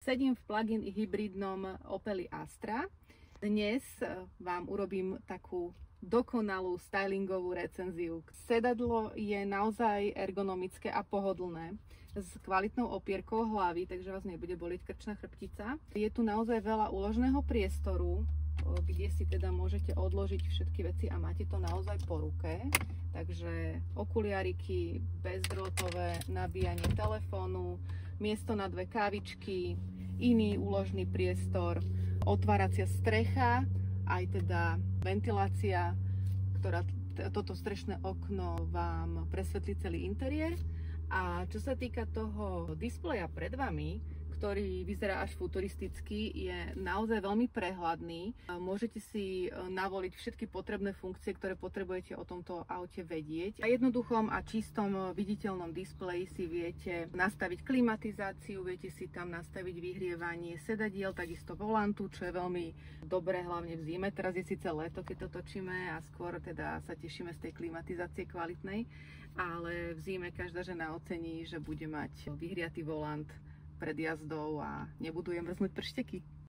Sedím v plug-in hybridnom Opeli Astra. Dnes vám urobím takú dokonalú stylingovú recenziu. Sedadlo je naozaj ergonomické a pohodlné, s kvalitnou opierkou hlavy, takže vás nebude bolieť krčná chrbtica. Je tu naozaj veľa úložného priestoru, kde si teda môžete odložiť všetky veci a máte to naozaj po ruke. Takže okuliariky, bezdrôtové nabíjanie telefónu, miesto na 2 kávičky, iný úložný priestor, otváracia strecha, aj teda ventilácia, ktorá toto strešné okno vám presvetlí celý interiér. A čo sa týka toho displeja pred vami, ktorý vyzerá až futuristicky, je naozaj veľmi prehľadný. Môžete si navoliť všetky potrebné funkcie, ktoré potrebujete o tomto aute vedieť. A jednoduchom a čistom viditeľnom displeji si viete nastaviť klimatizáciu, viete si tam nastaviť vyhrievanie sedadiel, takisto volantu, čo je veľmi dobré hlavne v zime. Teraz je síce leto, keď to točíme a skôr teda sa tešíme z tej klimatizácie kvalitnej, ale v zime každá žena ocení, že bude mať vyhriatý volant pred jazdou a nebudú jej mrznúť pršteky.